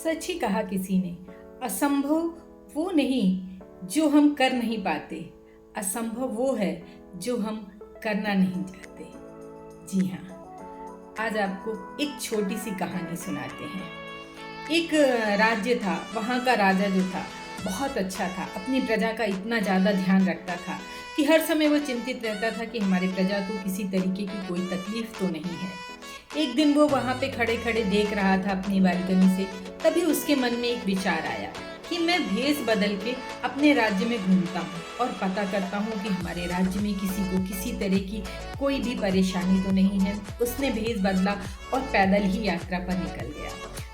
सच ही कहा किसी ने, असंभव वो नहीं जो हम कर नहीं पाते, असंभव वो है जो हम करना नहीं चाहते। जी हाँ, आज आपको एक छोटी सी कहानी सुनाते हैं। एक राज्य था, वहाँ का राजा जो था बहुत अच्छा था, अपनी प्रजा का इतना ज़्यादा ध्यान रखता था कि हर समय वो चिंतित रहता था कि हमारे प्रजा को किसी तरीके की कोई तकलीफ तो नहीं है। एक दिन वो वहाँ पे खड़े खड़े देख रहा था अपनी बालकनी से, तभी उसके मन में एक विचार आया कि मैं भेष बदल के अपने राज्य में घूमता हूँ और पता करता हूँ कि हमारे राज्य में किसी को किसी तरह की कोई भी परेशानी तो नहीं है। उसने भेष बदला और पैदल ही यात्रा पर निकल गया।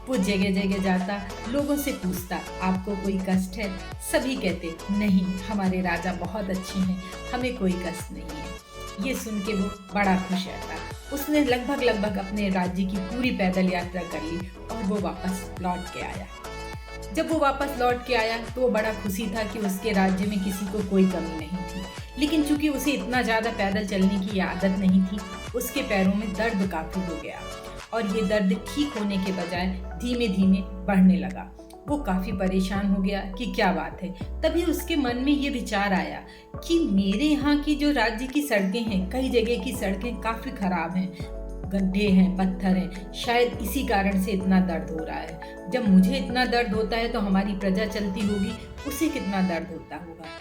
वो जगह जगह जाता, लोगों से पूछता, आपको कोई कष्ट है? सभी कहते, नहीं, हमारे राजा बहुत अच्छे हैं, हमें कोई कष्ट नहीं है। ये सुन के वो बड़ा खुश रहता। उसने लगभग अपने राज्य की पूरी पैदल यात्रा कर ली और वो वापस लौट के आया। जब वो वापस लौट के आया तो वो बड़ा खुशी था कि उसके राज्य में किसी को कोई कमी नहीं थी। लेकिन चूंकि उसे इतना ज़्यादा पैदल चलने की आदत नहीं थी, उसके पैरों में दर्द काफ़ी हो गया और ये दर्द ठीक होने के बजाय धीमे धीमे बढ़ने लगा। वो काफ़ी परेशान हो गया कि क्या बात है। तभी उसके मन में ये विचार आया कि मेरे यहाँ की जो राज्य की सड़कें हैं, कई जगह की सड़कें काफ़ी ख़राब हैं, गड्ढे हैं, पत्थर हैं, शायद इसी कारण से इतना दर्द हो रहा है। जब मुझे इतना दर्द होता है तो हमारी प्रजा चलती होगी, उसे कितना दर्द होता होगा।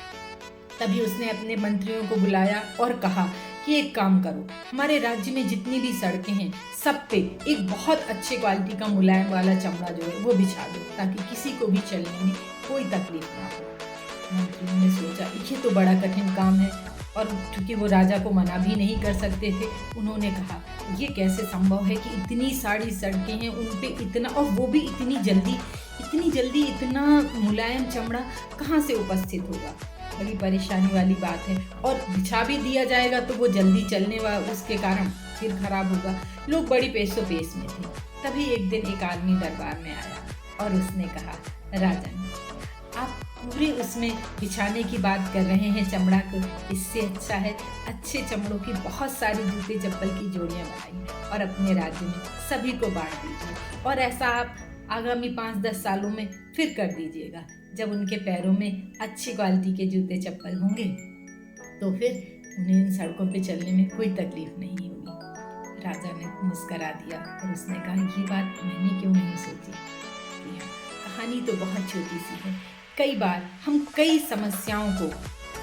तभी उसने अपने मंत्रियों को बुलाया और कहा कि एक काम करो, हमारे राज्य में जितनी भी सड़कें हैं सब पे एक बहुत अच्छे क्वालिटी का मुलायम वाला चमड़ा जो है वो बिछा दो, ताकि किसी को भी चलने में कोई तकलीफ ना हो। मंत्रियों ने सोचा ये तो बड़ा कठिन काम है और चूंकि वो राजा को मना भी नहीं कर सकते थे, उन्होंने कहा ये कैसे संभव है कि इतनी सारी सड़कें हैं, उन पे इतना, और वो भी इतनी जल्दी इतना मुलायम चमड़ा कहाँ से उपस्थित होगा। बड़ी परेशानी वाली बात है, और बिछा भी दिया जाएगा तो वो जल्दी चलने वाला उसके कारण फिर खराब होगा। लोग बड़ी पेशो पेश में थे। तभी एक दिन एक आदमी दरबार में आया और उसने कहा, राजन, आप पूरे उसमें बिछाने की बात कर रहे हैं चमड़ा को, इससे अच्छा है अच्छे चमड़ों की बहुत सारी जूते चप्पल की जोड़ियां बनाइए और अपने राज्य में सभी को बांट दीजिए। और ऐसा आप आगामी 5-10 सालों में फिर कर दीजिएगा। जब उनके पैरों में अच्छी क्वालिटी के जूते चप्पल होंगे तो फिर उन्हें इन सड़कों पे चलने में कोई तकलीफ नहीं होगी। राजा ने मुस्करा दिया और उसने कहा, ये बात मैंने क्यों नहीं सोची। कहानी तो बहुत छोटी सी है। कई बार हम कई समस्याओं को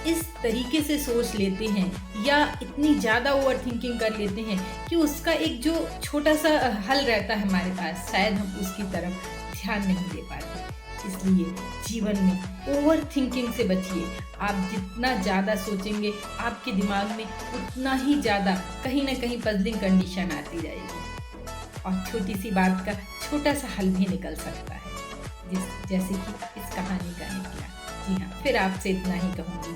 इस तरीके से सोच लेते हैं या इतनी ज़्यादा ओवर थिंकिंग कर लेते हैं कि उसका एक जो छोटा सा हल रहता है हमारे पास, शायद हम उसकी तरफ ध्यान नहीं दे पाते। इसलिए जीवन में ओवर थिंकिंग से बचिए। आप जितना ज़्यादा सोचेंगे आपके दिमाग में उतना ही ज़्यादा कहीं ना कहीं पजलिंग कंडीशन आती जाएगी और छोटी सी बात का छोटा सा हल भी निकल सकता है, जैसे कि इस कहानी का निकला। जी हाँ, फिर आपसे इतना ही कहूँगी,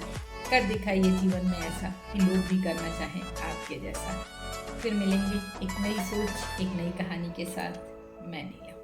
कर दिखाइए जीवन में ऐसा कि लोग भी करना चाहें आपके जैसा। फिर मिलेंगे एक नई सोच, एक नई कहानी के साथ। मैं नीलम।